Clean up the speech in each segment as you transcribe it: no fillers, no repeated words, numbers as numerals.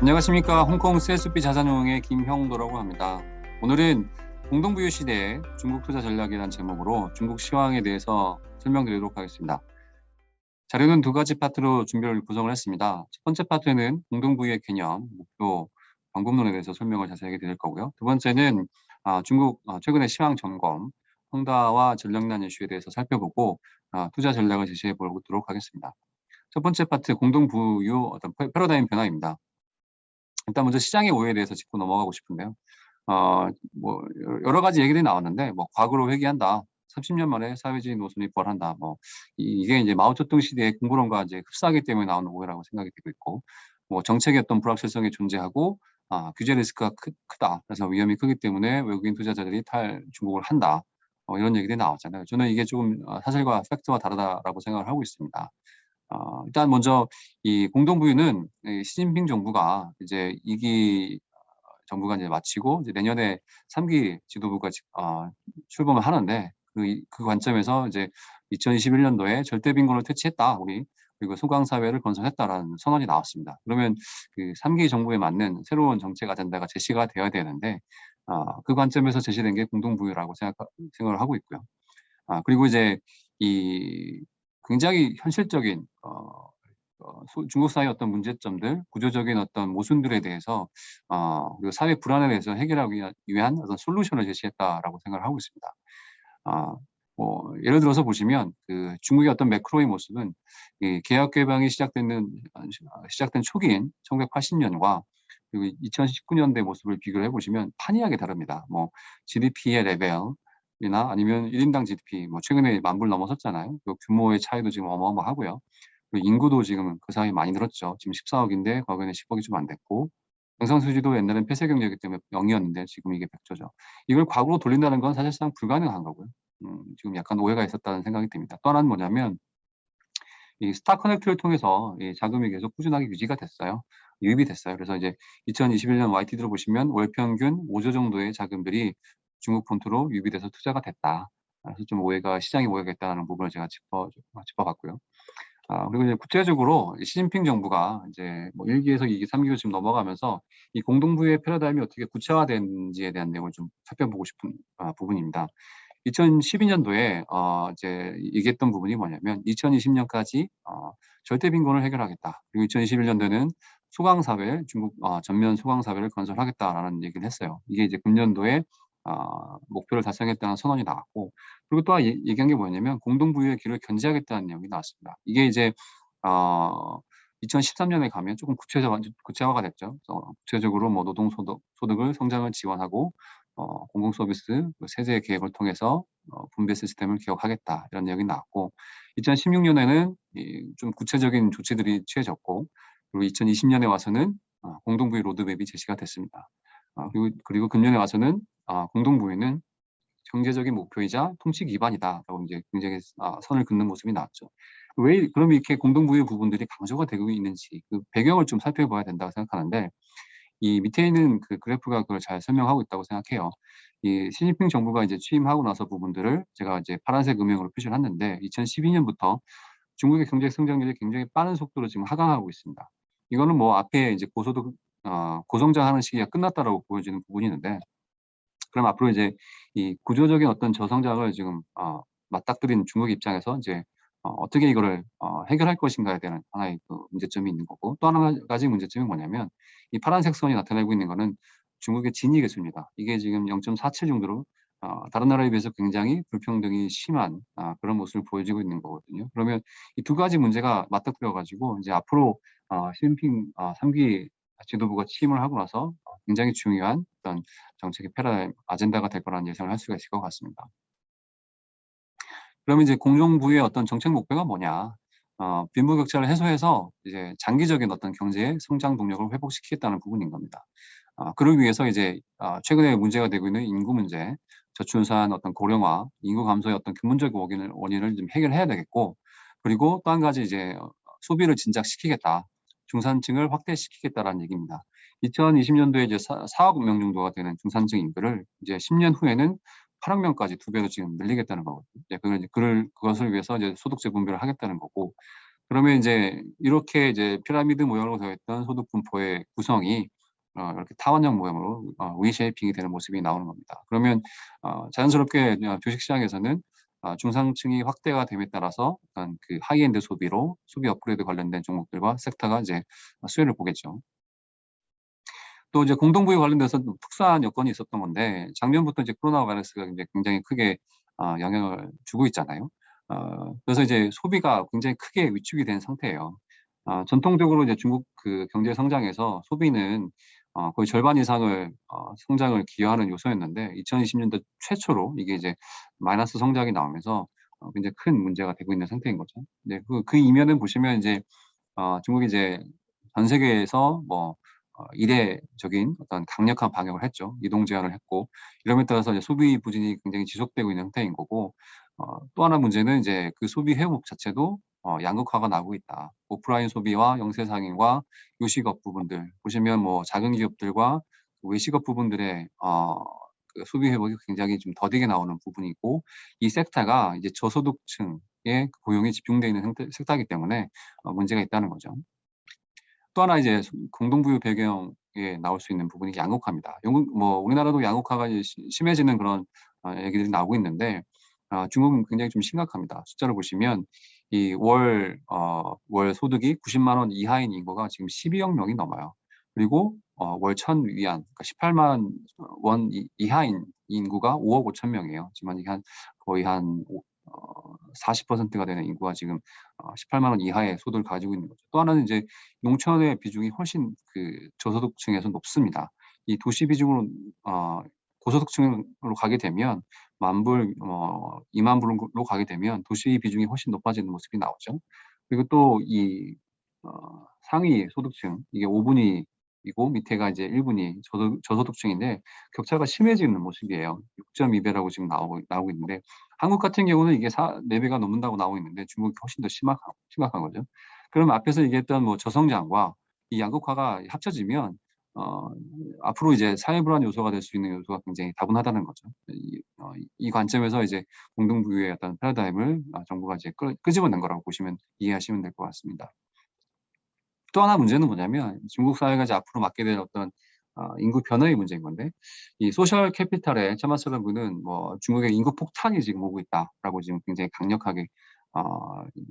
안녕하십니까. 홍콩 CSB 자산운용의 김형도라고 합니다. 오늘은 공동부유 시대의 중국 투자 전략이라는 제목으로 중국 시황에 대해서 설명드리도록 하겠습니다. 자료는 두 가지 파트로 준비를 구성을 했습니다. 첫 번째 파트는 공동부유의 개념, 목표, 방법론에 대해서 설명을 자세하게 드릴 거고요. 두 번째는 중국 최근의 시황 점검, 홍다와 전력난 이슈에 대해서 살펴보고 투자 전략을 제시해 보도록 하겠습니다. 첫 번째 파트 공동부유 어떤 패러다임 변화입니다. 일단 먼저 시장의 오해에 대해서 짚고 넘어가고 싶은데요. 뭐 여러 가지 얘기들이 나왔는데 뭐 과거로 회귀한다. 30년 만에 사회주의 노선이 부활한다. 뭐 이게 이제 마오쩌둥 시대의 공부론과 이제 흡사하기 때문에 나오는 오해라고 생각이 되고 있고, 뭐 정책의 어떤 불확실성이 존재하고 규제 리스크가 크다. 그래서 위험이 크기 때문에 외국인 투자자들이 탈중국을 한다. 이런 얘기들이 나왔잖아요. 저는 이게 조금 사실과 팩트와 다르다라고 생각을 하고 있습니다. 일단 먼저 이 공동부유는 이 시진핑 정부가 이제 2기 정부가 이제 마치고 이제 내년에 3기 지도부가 출범을 하는데 그 관점에서 이제 2021년도에 절대 빈곤을 퇴치했다, 우리. 그리고 소강 사회를 건설했다라는 선언이 나왔습니다. 그러면 그 3기 정부에 맞는 새로운 정책 아젠다가 제시가 되어야 되는데 그 관점에서 제시된 게 공동부유라고 생각을 하고 있고요. 그리고 이제 이 굉장히 현실적인 중국 사회의 어떤 문제점들, 구조적인 어떤 모순들에 대해서 그리고 사회 불안에 대해서 해결하기 위한 어떤 솔루션을 제시했다라고 생각을 하고 있습니다. 아, 뭐 예를 들어서 보시면 그 중국의 어떤 매크로의 모습은 이 개혁 개방이 시작된 초기인 1980년과 그리고 2019년대 모습을 비교를 해보시면 판이하게 다릅니다. 뭐 GDP의 레벨이나 아니면 1인당 GDP, 뭐 최근에 10,000불 넘어섰잖아요. 그 규모의 차이도 지금 어마어마하고요. 그리고 인구도 지금 그 사이에 많이 늘었죠. 지금 14억인데 과거에는 10억이 좀 안 됐고, 경상수지도 옛날엔 폐쇄 경제이기 때문에 0이었는데 지금 이게 100조죠. 이걸 과거로 돌린다는 건 사실상 불가능한 거고요. 지금 약간 오해가 있었다는 생각이 듭니다. 또 하나는 뭐냐면 이 스타 커넥트를 통해서 이 자금이 계속 꾸준하게 유지가 됐어요. 유입이 됐어요. 그래서 이제 2021년 YT 들어보시면 월 평균 5조 정도의 자금들이 중국 폰트로 유입이 돼서 투자가 됐다. 그래서 좀 시장이 오해가 있다는 부분을 제가 짚어봤고요. 그리고 이제 구체적으로 시진핑 정부가 이제 뭐 1기에서 2기, 3기로 지금 넘어가면서 이 공동부의 패러다임이 어떻게 구체화되는지에 대한 내용을 좀 살펴보고 싶은 부분입니다. 2012년도에 이제 얘기했던 부분이 뭐냐면 2020년까지 절대 빈곤을 해결하겠다. 그리고 2021년도에는 소강 사회, 중국 전면 소강 사회를 건설하겠다라는 얘기를 했어요. 이게 이제 금년도에 목표를 달성했다는 선언이 나왔고, 그리고 또 얘기한 게 뭐냐면 공동부유의 길을 견제하겠다는 내용이 나왔습니다. 이게 이제 2013년에 가면 조금 구체화가 됐죠. 구체적으로 뭐 소득을 성장을 지원하고 공공 서비스, 세제 계획을 통해서 분배 시스템을 개혁하겠다, 이런 내용이 나왔고, 2016년에는 좀 구체적인 조치들이 취해졌고, 그리고 2020년에 와서는 공동부유 로드맵이 제시가 됐습니다. 그리고 금년에 와서는 공동부유는 경제적인 목표이자 통치 기반이다라고 이제 굉장히 선을 긋는 모습이 나왔죠. 왜 그럼 이렇게 공동부유 부분들이 강조가 되고 있는지 그 배경을 좀 살펴봐야 된다고 생각하는데, 이 밑에 있는 그 그래프가 그걸 잘 설명하고 있다고 생각해요. 이 시진핑 정부가 이제 취임하고 나서 부분들을 제가 이제 파란색 음영으로 표시를 했는데, 2012년부터 중국의 경제 성장률이 굉장히 빠른 속도로 지금 하강하고 있습니다. 이거는 뭐 앞에 이제 고성장하는 시기가 끝났다라고 보여지는 부분이 있는데, 그럼 앞으로 이제 이 구조적인 어떤 저성장을 지금 맞닥뜨린 중국 입장에서 이제 어떻게 이거를 해결할 것인가에 대한 하나의 그 문제점이 있는 거고, 또 하나 가지 문제점이 뭐냐면 이 파란색 선이 나타내고 있는 거는 중국의 진위 계수입니다. 이게 지금 0.47 정도로 다른 나라에 비해서 굉장히 불평등이 심한 그런 모습을 보여주고 있는 거거든요. 그러면 이 두 가지 문제가 맞닥뜨려 가지고 이제 앞으로 시진핑 3기 지도부가 취임을 하고 나서 굉장히 중요한 어떤 정책의 패러다임 아젠다가 될 거라는 예상을 할 수가 있을 것 같습니다. 그러면 이제 공정부의 어떤 정책 목표가 뭐냐? 빈부격차를 해소해서 이제 장기적인 어떤 경제의 성장 동력을 회복시키겠다는 부분인 겁니다. 그러기 위해서 이제 최근에 문제가 되고 있는 인구 문제, 저출산 어떤 고령화, 인구 감소의 어떤 근본적 원인을 좀 해결해야 되겠고, 그리고 또 한 가지 이제 소비를 진작시키겠다, 중산층을 확대시키겠다라는 얘기입니다. 2020년도에 이제 4억 명 정도가 되는 중산층 인구를 이제 10년 후에는 8억 명까지 2배로 지금 늘리겠다는 거거든요. 그것을 위해서 이제 소득세 분배를 하겠다는 거고, 그러면 이제 이렇게 이제 피라미드 모양으로 되어 있던 소득 분포의 구성이 이렇게 타원형 모양으로 V 쉐이핑이 되는 모습이 나오는 겁니다. 그러면 자연스럽게 주식 시장에서는 중상층이 확대가 됨에 따라서 어떤 그 하이엔드 소비 업그레이드 관련된 종목들과 섹터가 이제 수혜를 보겠죠. 또 이제 공동부유 관련돼서 좀 특수한 여건이 있었던 건데 작년부터 이제 코로나 바이러스가 이제 굉장히 크게 영향을 주고 있잖아요. 그래서 이제 소비가 굉장히 크게 위축이 된 상태예요. 전통적으로 이제 중국 그 경제 성장에서 소비는 거의 절반 이상을 성장을 기여하는 요소였는데 2020년도 최초로 이게 이제 마이너스 성장이 나오면서 굉장히 큰 문제가 되고 있는 상태인 거죠. 네, 그 이면은 보시면 이제 중국이 이제 전 세계에서 뭐 이례적인 어떤 강력한 방역을 했죠. 이동 제한을 했고 이름에 따라서 이제 소비 부진이 굉장히 지속되고 있는 상태인 거고 또 하나 문제는 이제 그 소비 회복 자체도 양극화가 나고 있다. 오프라인 소비와 영세 상인과 요식업 부분들 보시면 뭐 작은 기업들과 외식업 부분들의 그 소비 회복이 굉장히 좀 더디게 나오는 부분이고 이 섹터가 이제 저소득층의 고용이 집중되어 있는 섹터이기 때문에 문제가 있다는 거죠. 또 하나 이제 공동부유 배경에 나올 수 있는 부분이 양극화입니다. 영국 뭐 우리나라도 양극화가 이제 심해지는 그런 얘기들이 나오고 있는데 중국은 굉장히 좀 심각합니다. 숫자를 보시면 이 월 소득이 90만 원 이하인 인구가 지금 12억 명이 넘어요. 그리고 월 1,000위안, 그러니까 18만 원 이하인 인구가 5억 5천 명이에요. 지금 이게 거의 한 40%가 되는 인구가 지금 18만 원 이하의 소득을 가지고 있는 거죠. 또 하나는 이제 농촌의 비중이 훨씬 그 저소득층에서 높습니다. 이 도시 비중으로 고소득층으로 가게 되면 10,000불, 20,000불로 가게 되면 도시 비중이 훨씬 높아지는 모습이 나오죠. 그리고 또 이 상위 소득층 이게 5분위이고 밑에가 이제 1분위 저소득층인데 격차가 심해지는 모습이에요. 6.2배라고 지금 나오고 있는데 한국 같은 경우는 이게 4-4배가 넘는다고 나오고 있는데 중국이 훨씬 더 심각한 거죠. 그럼 앞에서 얘기했던 뭐 저성장과 이 양극화가 합쳐지면 어 앞으로 이제 사회 불안 요소가 될 수 있는 요소가 굉장히 다분하다는 거죠. 이 관점에서 이제 공동부유의 어떤 패러다임을 정부가 이제 끄집어낸 거라고 보시면 이해하시면 될 것 같습니다. 또 하나 문제는 뭐냐면 중국 사회가 이제 앞으로 맞게 될 어떤 인구 변화의 문제인 건데 이 소셜 캐피탈의 차마스런 분은 뭐 중국의 인구 폭탄이 지금 오고 있다라고 지금 굉장히 강력하게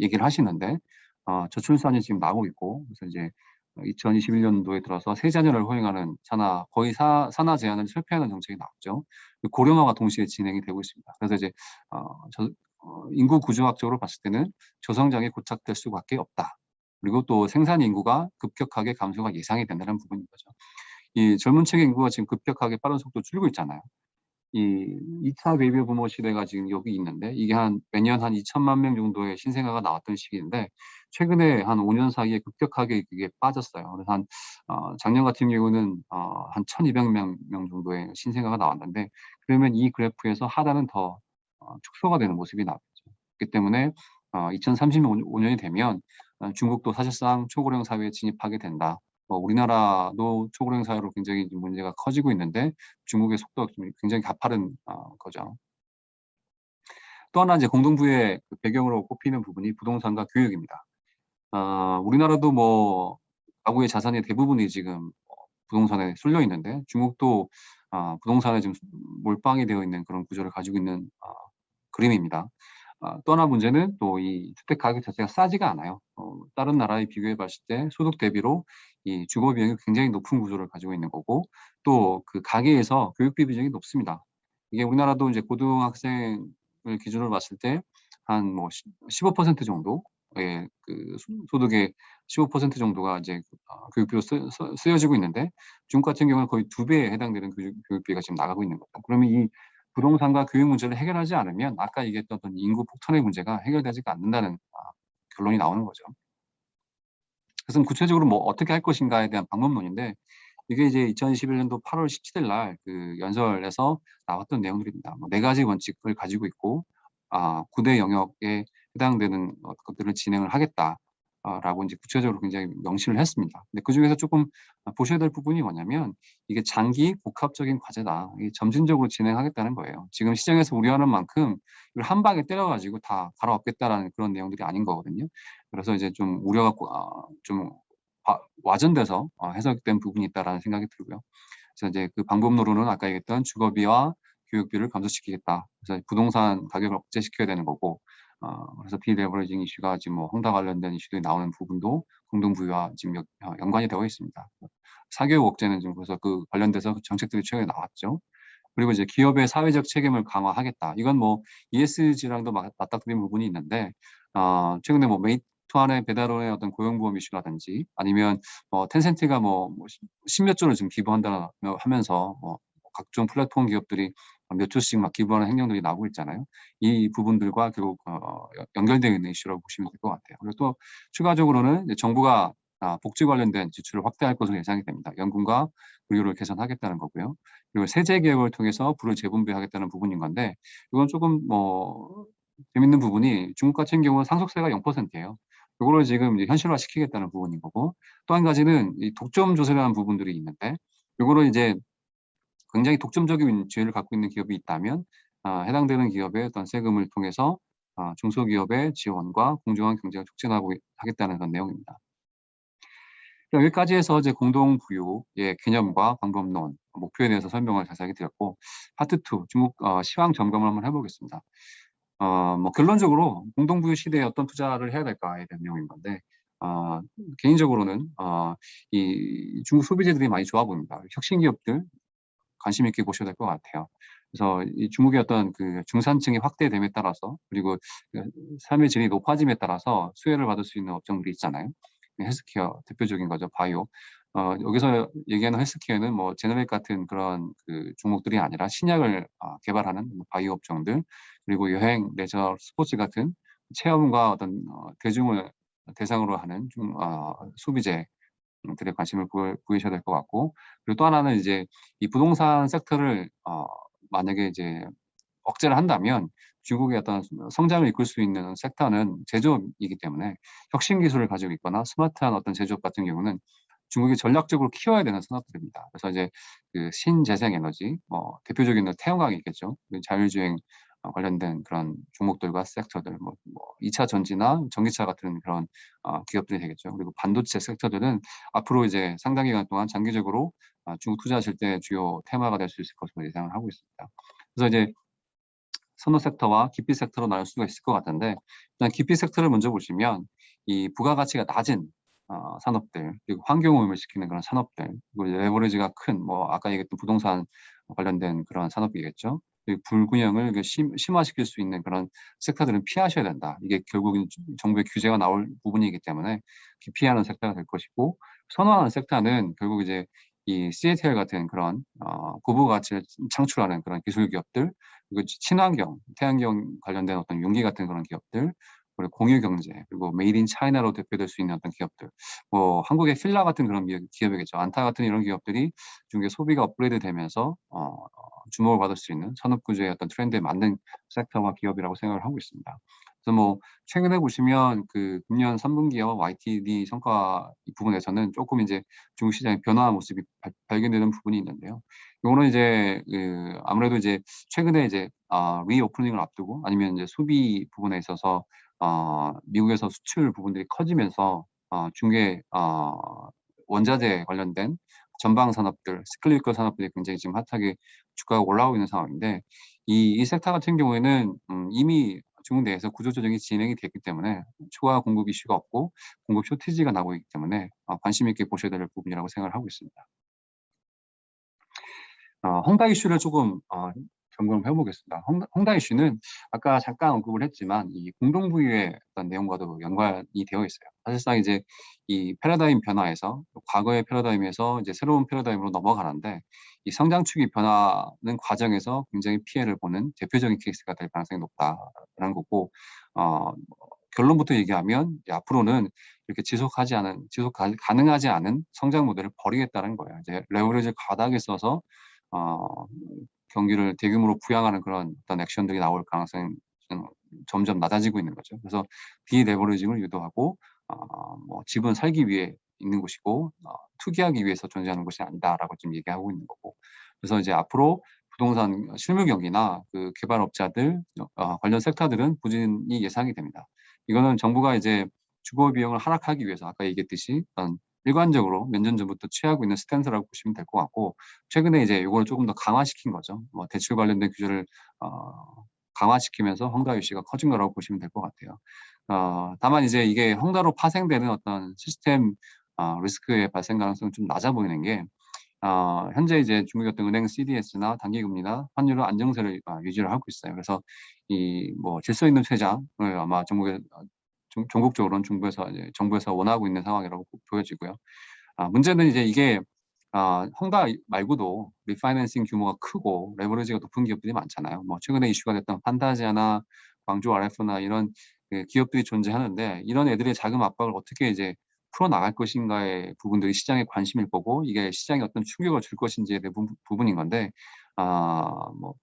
얘기를 하시는데 저출산이 지금 나오고 있고 그래서 이제 2021년도에 들어서 세 자녀를 허용하는 거의 산하 제한을 철폐하는 정책이 나왔죠. 고령화가 동시에 진행이 되고 있습니다. 그래서 이제 인구 구조학적으로 봤을 때는 저성장이 고착될 수밖에 없다. 그리고 또 생산 인구가 급격하게 감소가 예상이 된다는 부분인 거죠. 이 젊은 층의 인구가 지금 급격하게 빠른 속도로 줄고 있잖아요. 이 2차 베이비 부모 시대가 지금 여기 있는데 이게 매년 한 2천만 명 정도의 신생아가 나왔던 시기인데 최근에 한 5년 사이에 급격하게 그게 빠졌어요. 그래서 작년 같은 경우는 한 1,200명 정도의 신생아가 나왔는데 그러면 이 그래프에서 하단은 더 축소가 되는 모습이 나왔죠. 그렇기 때문에 2035년이 되면 중국도 사실상 초고령 사회에 진입하게 된다. 우리나라도 초고령 사회로 굉장히 문제가 커지고 있는데 중국의 속도가 굉장히 가파른 거죠. 또 하나 이제 공동부의 그 배경으로 꼽히는 부분이 부동산과 교육입니다. 우리나라도 뭐 가구의 자산의 대부분이 지금 부동산에 쏠려 있는데 중국도 부동산에 지금 몰빵이 되어 있는 그런 구조를 가지고 있는 그림입니다. 또 하나 문제는 또 이 주택 가격 자체가 싸지가 않아요. 다른 나라에 비교해 봤을 때 소득 대비로 이 주거 비용이 굉장히 높은 구조를 가지고 있는 거고 또 그 가계에서 교육비 비중이 높습니다. 이게 우리나라도 이제 고등학생을 기준으로 봤을 때 한 뭐 15% 정도의 그 소득의 15% 정도가 이제 교육비로 쓰여지고 있는데 중국 같은 경우는 거의 2배에 해당되는 교육비가 지금 나가고 있는 거죠. 그러면 이 부동산과 교육 문제를 해결하지 않으면 아까 얘기했던 어떤 인구 폭탄의 문제가 해결되지가 않는다는 결론이 나오는 거죠. 그래서 구체적으로 뭐 어떻게 할 것인가에 대한 방법론인데 이게 이제 2021년도 8월 17일 날 그 연설에서 나왔던 내용들입니다. 뭐 4가지 원칙을 가지고 있고 9대 영역에 해당되는 것들을 진행을 하겠다. 라고 이제 구체적으로 굉장히 명시를 했습니다. 근데 그중에서 조금 보셔야 될 부분이 뭐냐면 이게 장기 복합적인 과제다. 이게 점진적으로 진행하겠다는 거예요. 지금 시장에서 우려하는 만큼 이걸 한 방에 때려 가지고 다 갈아엎겠다라는 그런 내용들이 아닌 거거든요. 그래서 이제 좀 우려가 좀 와전돼서 해석된 부분이 있다라는 생각이 들고요. 그래서 이제 그 방법론으로는 아까 얘기했던 주거비와 교육비를 감소시키겠다. 그래서 부동산 가격을 억제시켜야 되는 거고, 그래서 비레버리징 이슈가 지금 뭐 헝다 관련된 이슈들이 나오는 부분도 공동부유와 지금 연관이 되어 있습니다. 사교육 억제는 지금 그래서 그 관련돼서 정책들이 최근에 나왔죠. 그리고 이제 기업의 사회적 책임을 강화하겠다. 이건 뭐 ESG랑도 맞닥뜨린 부분이 있는데, 최근에 뭐 메이투안의 배달원의 어떤 고용보험 이슈라든지 아니면 텐센트가 뭐 10몇 조를 지금 기부한다 하면서 각종 플랫폼 기업들이 몇 조씩 막 기부하는 행령들이 나오고 있잖아요. 이 부분들과 결국 연결되어 있는 이슈라고 보시면 될 것 같아요. 그리고 또 추가적으로는 이제 정부가 복지 관련된 지출을 확대할 것으로 예상이 됩니다. 연금과 의료를 개선하겠다는 거고요. 그리고 세제 개혁을 통해서 부를 재분배하겠다는 부분인 건데 이건 조금 재밌는 부분이 중국 같은 경우는 상속세가 0%예요. 이거를 지금 이제 현실화시키겠다는 부분인 거고 또 한 가지는 이 독점 조세라는 부분들이 있는데 이거를 이제 굉장히 독점적인 지위를 갖고 있는 기업이 있다면 해당되는 기업의 어떤 세금을 통해서 중소기업의 지원과 공정한 경쟁을 촉진하고 하겠다는 그런 내용입니다. 여기까지 해서 이제 공동부유의 개념과 방법론, 목표에 대해서 설명을 자세하게 드렸고, 파트 2, 중국 시황 점검을 한번 해보겠습니다. 뭐 결론적으로 공동부유 시대에 어떤 투자를 해야 될까에 대한 내용인 건데, 개인적으로는 이 중국 소비재들이 많이 좋아 보입니다. 혁신 기업들 관심 있게 보셔야 될 것 같아요. 그래서 이 중국의 어떤 그 중산층의 확대됨에 따라서 그리고 그 삶의 질이 높아짐에 따라서 수혜를 받을 수 있는 업종들이 있잖아요. 헬스케어 대표적인 거죠, 바이오. 여기서 얘기하는 헬스케어는 뭐 제너렉 같은 그런 그 종목들이 아니라 신약을 개발하는 뭐 바이오 업종들 그리고 여행, 레저, 스포츠 같은 체험과 어떤 대중을 대상으로 하는 소비재 들에 관심을 보이셔야 될 것 같고 그리고 또 하나는 이제 이 부동산 섹터를 만약에 이제 억제를 한다면 중국의 어떤 성장을 이끌 수 있는 섹터는 제조업이기 때문에 혁신 기술을 가지고 있거나 스마트한 어떤 제조업 같은 경우는 중국이 전략적으로 키워야 되는 산업들입니다. 그래서 이제 그 신재생 에너지, 대표적인 태양광이 있겠죠. 자율주행 관련된 그런 종목들과 섹터들, 2차 전지나 전기차 같은 그런 기업들이 되겠죠. 그리고 반도체 섹터들은 앞으로 이제 상당 기간 동안 장기적으로 중국 투자하실 때 주요 테마가 될 수 있을 것으로 예상을 하고 있습니다. 그래서 이제 선호 섹터와 기피 섹터로 나눌 수가 있을 것 같은데 일단 기피 섹터를 먼저 보시면 이 부가가치가 낮은 산업들 그리고 환경오염을 시키는 그런 산업들 그리고 레버리지가 큰 아까 얘기했던 부동산 관련된 그런 산업이겠죠. 그리고 불균형을 심화시킬 수 있는 그런 섹터들은 피하셔야 된다. 이게 결국은 정부의 규제가 나올 부분이기 때문에 기피하는 섹터가 될 것이고 선호하는 섹터는 결국 이제 이 CATL 같은 그런 고부가치를 창출하는 그런 기술 기업들 그리고 친환경, 태양경 관련된 어떤 용기 같은 그런 기업들, 그리고 공유 경제, 그리고 메이드 인 차이나로 대표될 수 있는 어떤 기업들, 한국의 필라 같은 그런 기업이겠죠. 안타 같은 이런 기업들이 중국의 소비가 업그레이드 되면서 주목을 받을 수 있는 산업 구조의 어떤 트렌드에 맞는 섹터와 기업이라고 생각을 하고 있습니다. 그래서 최근에 보시면 그 금년 3분기와 YTD 성과 이 부분에서는 조금 이제 중국 시장의 변화한 모습이 발견되는 부분이 있는데요. 이거는 이제 아무래도 이제 최근에 이제 리오프닝을 앞두고 아니면 이제 소비 부분에 있어서 미국에서 수출 부분들이 커지면서 중국의 원자재 관련된 전방 산업들, 시클리컬 산업들이 굉장히 지금 핫하게 주가가 올라오고 있는 상황인데 이 섹터 같은 경우에는 이미 중국 내에서 구조조정이 진행이 됐기 때문에 초과 공급 이슈가 없고 공급 쇼티지가 나고 있기 때문에 관심 있게 보셔야 될 부분이라고 생각을 하고 있습니다. 헝다 이슈를 조금 점검해 보겠습니다. 헝다 이슈는 아까 잠깐 언급을 했지만 이 공동부유의 어떤 내용과도 연관이 되어 있어요. 사실상 이제 이 패러다임 변화에서 과거의 패러다임에서 이제 새로운 패러다임으로 넘어가는데 이 성장축이 변화하는 과정에서 굉장히 피해를 보는 대표적인 케이스가 될 가능성이 높다라는 거고 결론부터 얘기하면 앞으로는 이렇게 지속 가능하지 않은 성장 모델을 버리겠다는 거예요. 이제 레버리지를 과다하게 써서 경기를 대규모로 부양하는 그런 어떤 액션들이 나올 가능성이 점점 낮아지고 있는 거죠. 그래서 비레버리징을 유도하고 뭐 집은 살기 위해 있는 곳이고 투기하기 위해서 존재하는 곳이 아니다라고 지금 얘기하고 있는 거고. 그래서 이제 앞으로 부동산 실물 경기나 그 개발업자들 관련 섹터들은 부진이 예상이 됩니다. 이거는 정부가 이제 주거 비용을 하락하기 위해서 아까 얘기했듯이 일관적으로 몇 년 전부터 취하고 있는 스탠스라고 보시면 될 것 같고, 최근에 이제 이걸 조금 더 강화시킨 거죠. 뭐 대출 관련된 규제를 강화시키면서 헝다 이슈가 커진 거라고 보시면 될 것 같아요. 다만 이제 이게 헝다로 파생되는 어떤 시스템 리스크의 발생 가능성이 좀 낮아 보이는 게, 현재 이제 중국의 어떤 은행 CDS나 단기금리나 환율은 안정세를 유지를 하고 있어요. 그래서 이 뭐 질서 있는 퇴장을 아마 전국적으로는 정부에서 원하고 있는 상황이라고 보여지고요. 문제는 이제 이게 헝다 말고도 리파이낸싱 규모가 크고 레버리지가 높은 기업들이 많잖아요. 뭐 최근에 이슈가 됐던 판타지아나 광주 RF나 이런 그 기업들이 존재하는데, 이런 애들의 자금 압박을 어떻게 이제 풀어나갈 것인가의 부분들이 시장의 관심일 거고, 이게 시장에 어떤 충격을 줄 것인지에 대한 부분인 건데, 뭐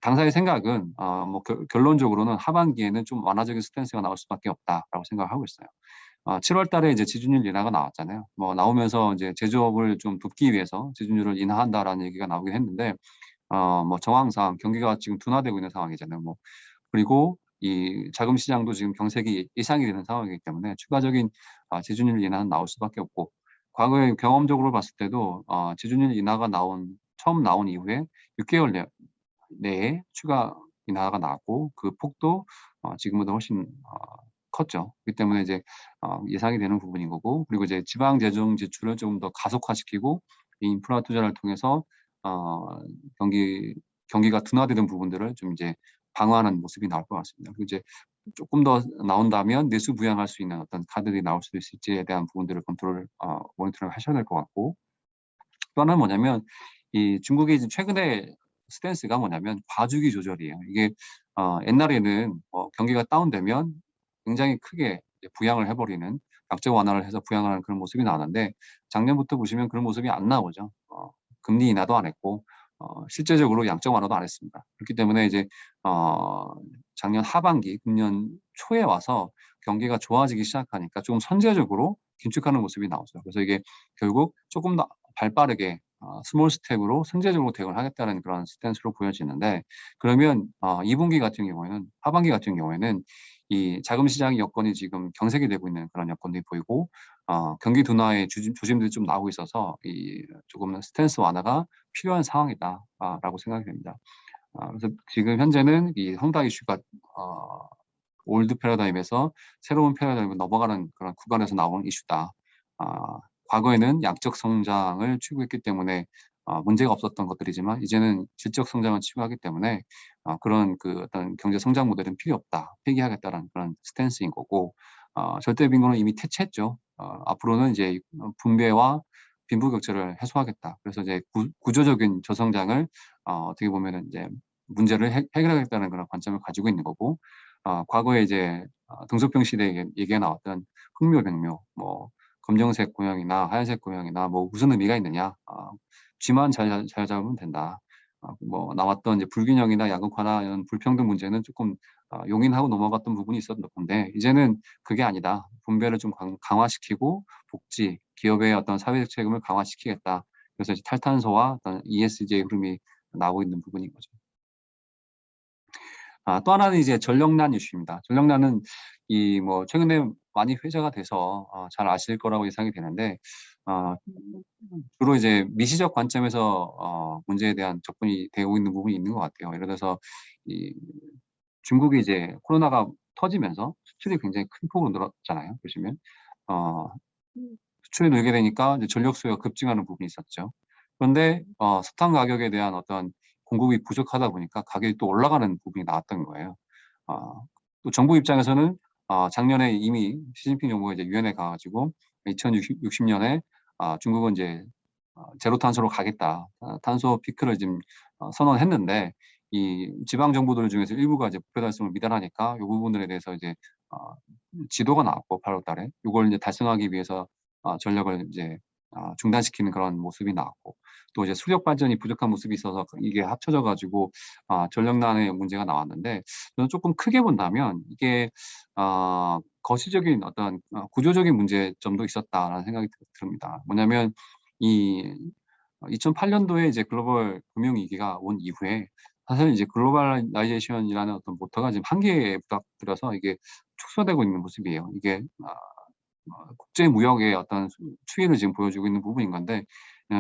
당사의 생각은 뭐 결론적으로는 하반기에는 좀 완화적인 스탠스가 나올 수밖에 없다라고 생각을 하고 있어요. 7월 달에 이제 지준율 인하가 나왔잖아요. 뭐 나오면서 이제 제조업을 좀 돕기 위해서 지준율을 인하한다라는 얘기가 나오긴 했는데, 뭐 정황상 경기가 지금 둔화되고 있는 상황이잖아요. 뭐 그리고 이 자금 시장도 지금 경색이 이상이 되는 상황이기 때문에 추가적인 지준율 인하는 나올 수밖에 없고, 과거에 경험적으로 봤을 때도 지준율 인하가 처음 나온 이후에 6개월 내에 추가 인하가 나왔고, 그 폭도 지금보다 훨씬 컸죠. 그렇기 때문에 이제 예상이 되는 부분인 거고, 그리고 이제 지방 재정 지출을 조금 더 가속화시키고 이 인프라 투자를 통해서 어 경기가 둔화되는 부분들을 좀 이제 방어하는 모습이 나올 것 같습니다. 그리고 이제 조금 더 나온다면 내수 부양할 수 있는 어떤 카드들이 나올 수 있을지에 대한 부분들을 모니터링 하셔야 될 것 같고, 또 하나는 뭐냐면, 이 중국의 이제 최근에 스탠스가 뭐냐면 과주기 조절이에요. 이게 옛날에는 경기가 다운되면 굉장히 크게 이제 부양을 해버리는, 약정 완화를 해서 부양을 하는 그런 모습이 나왔는데, 작년부터 보시면 그런 모습이 안 나오죠. 금리 인하도 안 했고 실제적으로 양적 완화도 안 했습니다. 그렇기 때문에 이제 작년 하반기, 금년 초에 와서 경기가 좋아지기 시작하니까 조금 선제적으로 긴축하는 모습이 나오죠. 그래서 이게 결국 조금 더 발빠르게 스몰 스텝으로 선제적으로 대응을 하겠다는 그런 스탠스로 보여지는데, 그러면 2분기 같은 경우에는, 하반기 같은 경우에는 이 자금 시장 여건이 지금 경색이 되고 있는 그런 여건들이 보이고, 경기 둔화의 조짐들이 좀 나오고 있어서 이 조금 스탠스 완화가 필요한 상황이다라고 생각이 됩니다. 그래서 지금 현재는 이 헝다 이슈가 올드 패러다임에서 새로운 패러다임으로 넘어가는 그런 구간에서 나오는 이슈다. 과거에는 양적 성장을 추구했기 때문에 문제가 없었던 것들이지만, 이제는 질적 성장을 추구하기 때문에 그런 그 어떤 경제 성장 모델은 필요 없다, 폐기하겠다는 그런 스탠스인 거고, 절대 빈곤은 이미 퇴치했죠. 앞으로는 이제 분배와 빈부격차를 해소하겠다. 그래서 이제 구조적인 저성장을 어떻게 보면은 이제 문제를 해결하겠다는 그런 관점을 가지고 있는 거고, 과거에 이제 등소평 시대에 얘기가 나왔던 흑묘백묘, 뭐 검정색 고양이나 하얀색 고양이나 뭐 무슨 의미가 있느냐, 쥐만 잘 잡으면 된다. 뭐 나왔던 이제 불균형이나 양극화나 이런 불평등 문제는 조금 용인하고 넘어갔던 부분이 있었던 건데, 이제는 그게 아니다. 분배를 좀 강화시키고 복지, 기업의 어떤 사회적 책임을 강화시키겠다. 그래서 이제 탈탄소와 어떤 ESG의 흐름이 나오고 있는 부분인 거죠. 또 하나는 이제 전력난 이슈입니다. 전력난은 이 뭐 최근에 많이 회자가 돼서 잘 아실 거라고 예상이 되는데, 어 주로 이제 미시적 관점에서 문제에 대한 접근이 되고 있는 부분이 있는 것 같아요. 예를 들어서 이 중국이 이제 코로나가 터지면서 수출이 굉장히 큰 폭으로 늘었잖아요, 보시면. 어 수출이 늘게 되니까 이제 전력 수요가 급증하는 부분이 있었죠. 그런데 석탄 가격에 대한 어떤 공급이 부족하다 보니까 가격이 또 올라가는 부분이 나왔던 거예요. 어 또 정부 입장에서는 작년에 이미 시진핑 정부가 이제 유엔에 가 가지고 2060 년에 중국은 이제 제로 탄소로 가겠다. 탄소 피크를 지금 선언했는데, 이 지방 정부들 중에서 일부가 이제 목표 달성을 미달하니까 이 부분들에 대해서 이제 어 지도가 나왔고 8월 달에 이걸 이제 달성하기 위해서 전력을 이제 중단시키는 그런 모습이 나왔고, 또 이제 수력 발전이 부족한 모습이 있어서 이게 합쳐져 가지고 전력난의 문제가 나왔는데, 저는 조금 크게 본다면 이게 거시적인 어떤 구조적인 문제점도 있었다라는 생각이 듭니다. 뭐냐면 이 2008년도에 이제 글로벌 금융위기가 온 이후에 사실 이제 글로벌라이제이션이라는 어떤 모터가 지금 한계에 부닥들어서 이게 축소되고 있는 모습이에요. 이게 국제 무역의 어떤 추이를 지금 보여주고 있는 부분인 건데,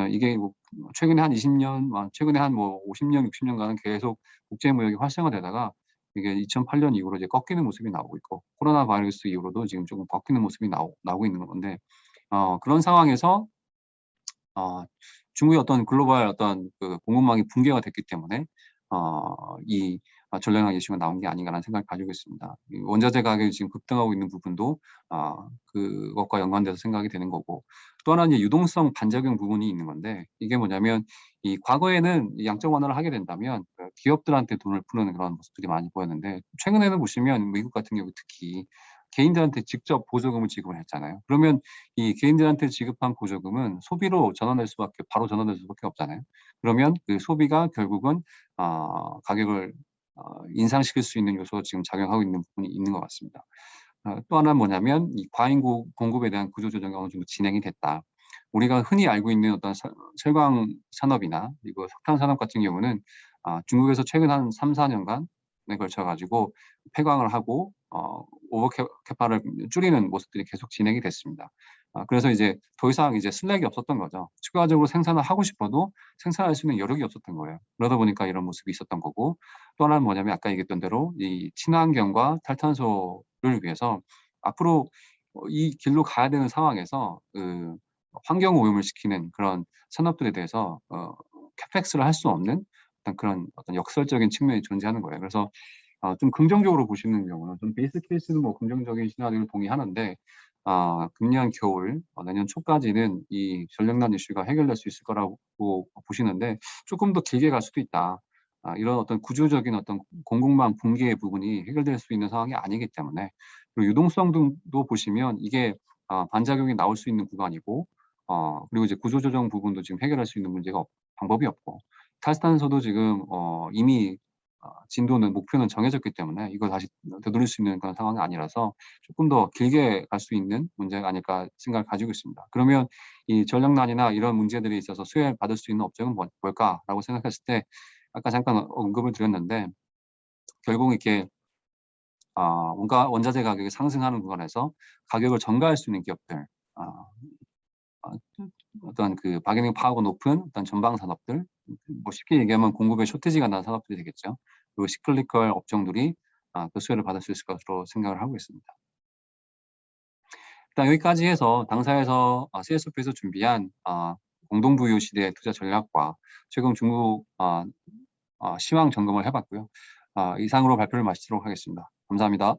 이게 뭐 최근에 한 20년, 최근에 한 뭐 50년, 60년간은 계속 국제 무역이 활성화되다가 이게 2008년 이후로 이제 꺾이는 모습이 나오고 있고, 코로나 바이러스 이후로도 지금 조금 꺾이는 모습이 나오고 있는 건데, 그런 상황에서 중국의 어떤 글로벌 어떤 그 공급망이 붕괴가 됐기 때문에 이 전략적 이슈가 나온 게 아닌가라는 생각을 가지고 있습니다. 이 원자재 가격이 지금 급등하고 있는 부분도 그것과 연관돼서 생각이 되는 거고, 또 하나는 이제 유동성 반작용 부분이 있는 건데, 이게 뭐냐면 이 과거에는 이 양적 완화를 하게 된다면 그 기업들한테 돈을 푸는 그런 모습들이 많이 보였는데, 최근에는 보시면 미국 같은 경우 특히 개인들한테 직접 보조금을 지급을 했잖아요. 그러면 이 개인들한테 지급한 보조금은 소비로 바로 전환될 수밖에 없잖아요. 그러면 그 소비가 결국은 가격을 인상시킬 수 있는 요소가 지금 작용하고 있는 부분이 있는 것 같습니다. 또 하나는 뭐냐면 이 과잉 공급에 대한 구조조정이 어느 정도 진행이 됐다. 우리가 흔히 알고 있는 어떤 철강 산업이나 그리고 석탄 산업 같은 경우는 중국에서 최근 한 3-4년간에 걸쳐 가지고 폐광을 하고 오버캐파를 줄이는 모습들이 계속 진행이 됐습니다. 그래서 이제 더 이상 이제 슬랙이 없었던 거죠. 추가적으로 생산을 하고 싶어도 생산할 수 있는 여력이 없었던 거예요. 그러다 보니까 이런 모습이 있었던 거고, 또 하나는 뭐냐면 아까 얘기했던 대로 이 친환경과 탈탄소를 위해서 앞으로 이 길로 가야 되는 상황에서 그 환경 오염을 시키는 그런 산업들에 대해서 캐펙스를 할 수 없는 그런 어떤 역설적인 측면이 존재하는 거예요. 그래서 좀 긍정적으로 보시는 경우는, 좀 베이스 케이스는 뭐 긍정적인 시나리오를 동의하는데, 금년 겨울, 내년 초까지는 이 전력난 이슈가 해결될 수 있을 거라고 보시는데, 조금 더 길게 갈 수도 있다. 이런 어떤 구조적인 어떤 공급망 붕괴의 부분이 해결될 수 있는 상황이 아니기 때문에, 그리고 유동성 등도 보시면 이게 반작용이 나올 수 있는 구간이고, 그리고 이제 구조조정 부분도 지금 해결할 수 있는 방법이 없고, 탈탄소도 지금 이미 진도는 목표는 정해졌기 때문에 이걸 다시 되돌릴 수 있는 그런 상황이 아니라서 조금 더 길게 갈 수 있는 문제가 아닐까 생각을 가지고 있습니다. 그러면 이 전력난이나 이런 문제들이 있어서 수혜를 받을 수 있는 업종은 뭘까라고 생각했을 때, 아까 잠깐 언급을 드렸는데, 결국 이렇게 원자재 가격이 상승하는 구간에서 가격을 전가할 수 있는 기업들, 아, 아, 어떤 그 바게닝 파워가 높은 어떤 전방 산업들, 뭐 쉽게 얘기하면 공급에 쇼티지가 난 산업들이 되겠죠. 그리고 시클리컬 업종들이 그 수혜를 받을 수 있을 것으로 생각을 하고 있습니다. 일단 여기까지 해서 당사에서 CSF에서 준비한 공동부유 시대 투자 전략과 최근 중국 시황 점검을 해봤고요. 이상으로 발표를 마치도록 하겠습니다. 감사합니다.